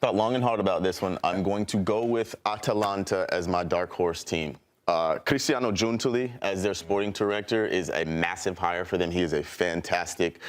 Thought long and hard about this one. I'm going to go with Atalanta as my dark horse team. Cristiano Giuntoli as their sporting director is a massive hire for them. He is a fantastic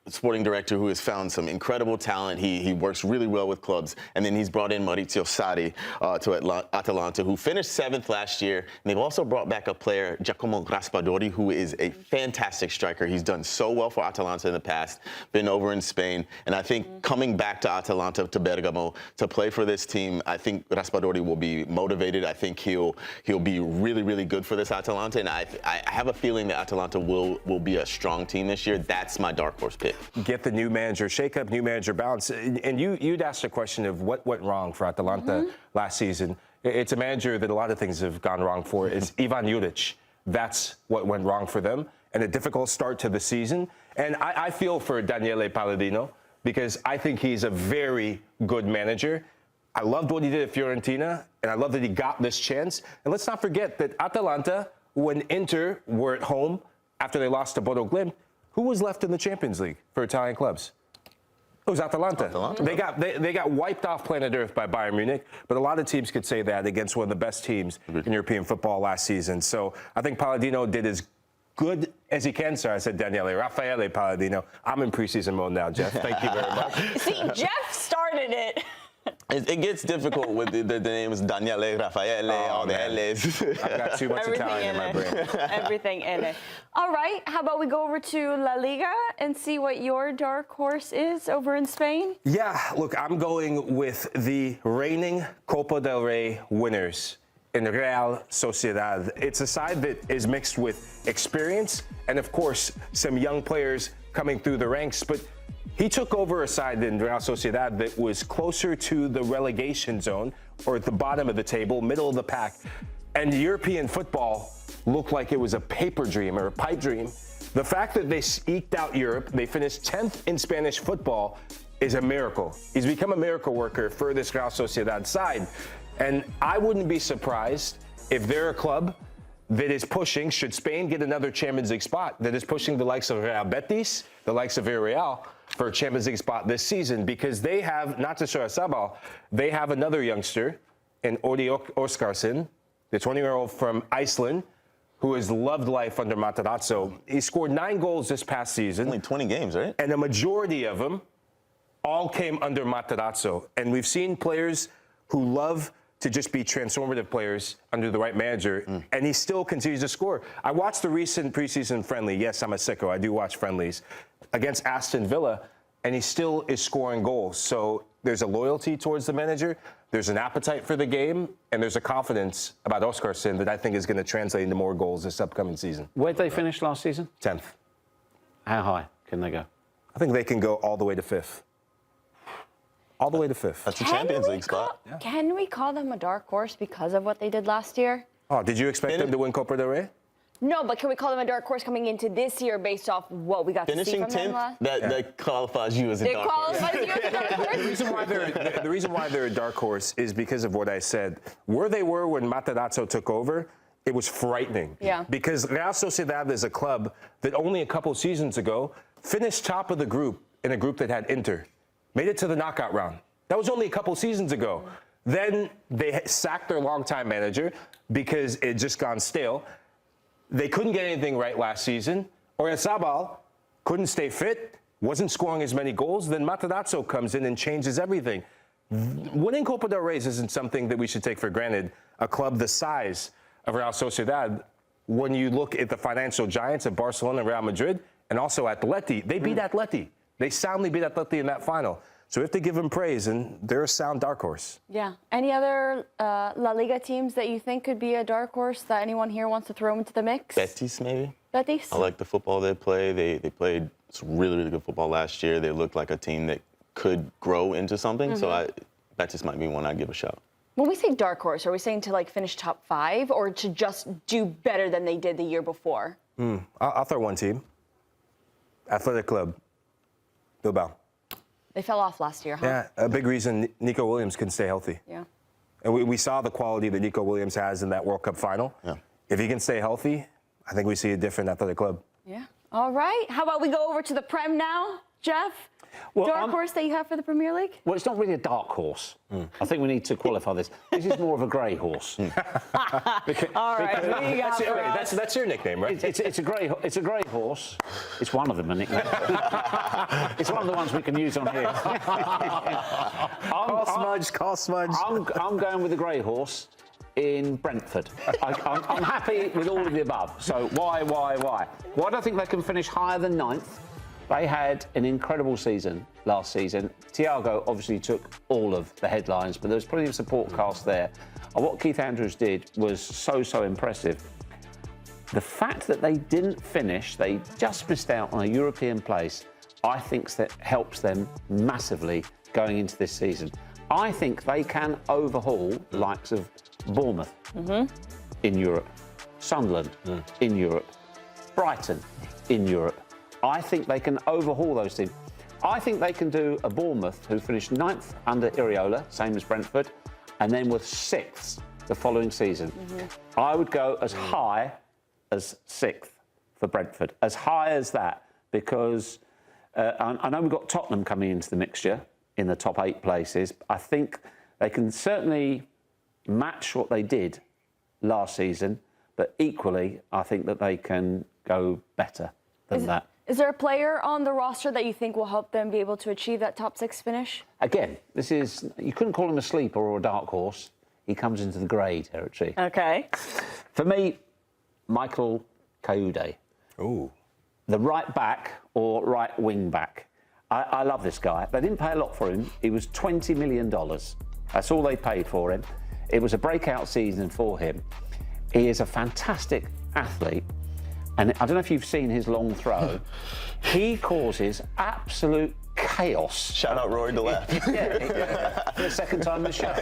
sporting director who has found some incredible talent. He works really well with clubs. And then he's brought in Maurizio Sarri to Atalanta, who finished 7th last year. And they've also brought back a player, Giacomo Raspadori, who is a fantastic striker. He's done so well for Atalanta in the past, been over in Spain. And I think coming back to Atalanta, to Bergamo, to play for this team, I think Raspadori will be motivated. I think he'll be really, really good for this Atalanta. And I have a feeling that Atalanta will be a strong team this year. That's my dark horse pick. Get the new manager shake-up, new manager bounce. And you'd asked the question of what went wrong for Atalanta last season. It's a manager that a lot of things have gone wrong for. It's Ivan Juric. That's what went wrong for them. And a difficult start to the season. And I feel for Daniele Palladino because I think he's a very good manager. I loved what he did at Fiorentina, and I love that he got this chance. And let's not forget that Atalanta, when Inter were at home after they lost to Bodo Glimt, who was left in the Champions League for Italian clubs? It was Atalanta. They got wiped off planet Earth by Bayern Munich, but a lot of teams could say that against one of the best teams in European football last season. So I think Palladino did as good as he can. Sorry, I said Daniele. Raffaele Palladino. I'm in preseason mode now, Jeff. Thank you very much. See, Jeff started it. It gets difficult with the names Daniele, Raffaele, all the L's. I've got too much Italian in my brain. Everything in it. All right, how about we go over to La Liga and see what your dark horse is over in Spain? Yeah, look, I'm going with the reigning Copa del Rey winners in Real Sociedad. It's a side that is mixed with experience and, of course, some young players coming through the ranks, but he took over a side in Real Sociedad that was closer to the relegation zone, or at the bottom of the table, middle of the pack. And European football looked like it was a paper dream or a pipe dream. The fact that they eked out Europe, they finished 10th in Spanish football, is a miracle. He's become a miracle worker for this Real Sociedad side. And I wouldn't be surprised if they're a club that is pushing, should Spain get another Champions League spot, that is pushing the likes of Real Betis, the likes of Villarreal, for a Champions League spot this season, because they have, not to show a Sabal, they have another youngster in Odi Oskarsson, the 20-year-old from Iceland, who has loved life under Matarazzo. He scored 9 goals this past season. Only 20 games, right? And a majority of them all came under Matarazzo. And we've seen players who love to just be transformative players under the right manager, and he still continues to score. I watched the recent preseason friendly. Yes, I'm a sicko. I do watch friendlies against Aston Villa, and he still is scoring goals. So there's a loyalty towards the manager, there's an appetite for the game, and there's a confidence about Oskarsson that I think is going to translate into more goals this upcoming season. Where did they finish last season? 10th. How high can they go? I think they can go all the way to 5th. All the way to 5th. That's a Champions League spot. Can we call them a dark horse because of what they did last year? Oh, did you expect them to win Copa del Rey? No, but can we call them a dark horse coming into this year based off what we got to see from them last? That qualifies you as a dark horse. It qualifies you as a dark horse? The reason why they're a dark horse is because of what I said. Where they were when Matarazzo took over, it was frightening. Yeah. Because Real Sociedad is a club that only a couple seasons ago finished top of the group in a group that had Inter. Made it to the knockout round. That was only a couple seasons ago. Then they sacked their longtime manager because it had just gone stale. They couldn't get anything right last season. Oyarzabal couldn't stay fit, wasn't scoring as many goals. Then Matarazzo comes in and changes everything. Winning Copa del Rey isn't something that we should take for granted. A club the size of Real Sociedad, when you look at the financial giants of Barcelona and Real Madrid, and also Atleti, they beat Atleti. They soundly beat Atleti in that final. So we have to give them praise, and they're a sound dark horse. Yeah. Any other La Liga teams that you think could be a dark horse that anyone here wants to throw into the mix? Betis, maybe. Betis? I like the football they play. They played some really, really good football last year. They looked like a team that could grow into something. So Betis might be one I'd give a shot. When we say dark horse, are we saying to like finish top 5 or to just do better than they did the year before? I'll throw one team. Athletic Club. Bilbao. They fell off last year, huh? Yeah, a big reason Nico Williams couldn't stay healthy. Yeah. And we saw the quality that Nico Williams has in that World Cup final. Yeah. If he can stay healthy, I think we see a different Athletic Club. Yeah. All right. How about we go over to the Prem now? Jeff, Well, dark horse that you have for the Premier League? Well, it's not really a dark horse. I think we need to qualify this. This is more of a grey horse. All right, what do you got for us? That's your nickname, right? It's a grey horse. It's one of them, a nickname. It's one of the ones we can use on here. Call Smudge. I'm going with the grey horse in Brentford. I'm happy with all of the above. So why? Why do I think they can finish higher than 9th? They had an incredible season last season. Thiago obviously took all of the headlines, but there was plenty of support cast there. And what Keith Andrews did was so impressive. The fact that they didn't finish, they just missed out on a European place, I think that helps them massively going into this season. I think they can overhaul the likes of Bournemouth in Europe, Sunderland in Europe, Brighton in Europe. I think they can overhaul those teams. I think they can do a Bournemouth who finished 9th under Iriola, same as Brentford, and then was 6th the following season. I would go as high as 6th for Brentford, as high as that, because I know we've got Tottenham coming into the mixture in the top 8 places. I think they can certainly match what they did last season, but equally, I think that they can go better than that. Is there a player on the roster that you think will help them be able to achieve that top 6 finish? Again, you couldn't call him a sleeper or a dark horse. He comes into the grey territory. Okay. For me, Michael Lahoud. Ooh. The right back or right wing back. I love this guy. They didn't pay a lot for him. He was $20 million. That's all they paid for him. It was a breakout season for him. He is a fantastic athlete. And I don't know if you've seen his long throw. He causes absolute chaos. Shout out Rory DeLapp. For the second time this show.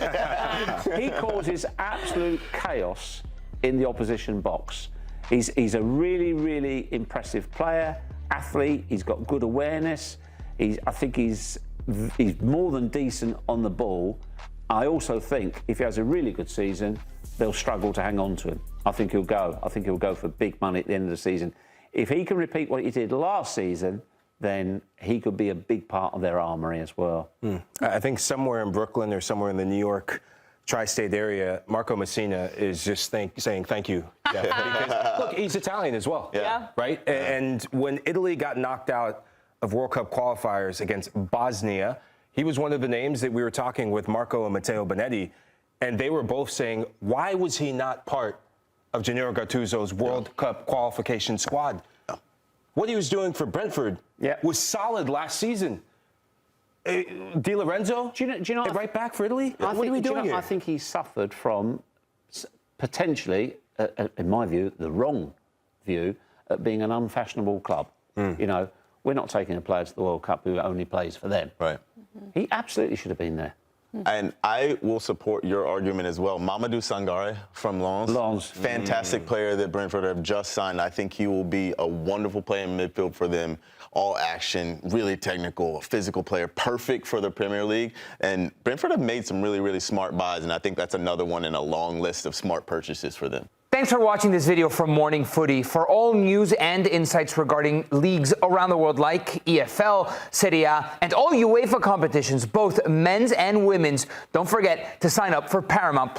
He causes absolute chaos in the opposition box. He's a really impressive player, athlete. He's got good awareness. I think he's more than decent on the ball. I also think if he has a really good season, they'll struggle to hang on to him. I think he'll go for big money at the end of the season. If he can repeat what he did last season, then he could be a big part of their armoury as well. I think somewhere in Brooklyn or somewhere in the New York tri-state area, Marco Messina is just saying thank you. Yeah, because, look, he's Italian as well, right? And when Italy got knocked out of World Cup qualifiers against Bosnia, he was one of the names that we were talking with Marco and Matteo Bonetti, and they were both saying, why was he not part of Gennaro Gattuso's World Cup qualification squad? What he was doing for Brentford was solid last season. Di Lorenzo, do you know right back for Italy? What are we doing here? I think he suffered from potentially, in my view, the wrong view, at being an unfashionable club. You know, we're not taking a player to the World Cup who only plays for them. Right. He absolutely should have been there. And I will support your argument as well. Mamadou Sangare from Lens. Fantastic player that Brentford have just signed. I think he will be a wonderful player in midfield for them. All action, really technical, physical player, perfect for the Premier League. And Brentford have made some really smart buys, and I think that's another one in a long list of smart purchases for them. Thanks for watching this video from Morning Footy. For all news and insights regarding leagues around the world like EFL, Serie A, and all UEFA competitions, both men's and women's, don't forget to sign up for Paramount+.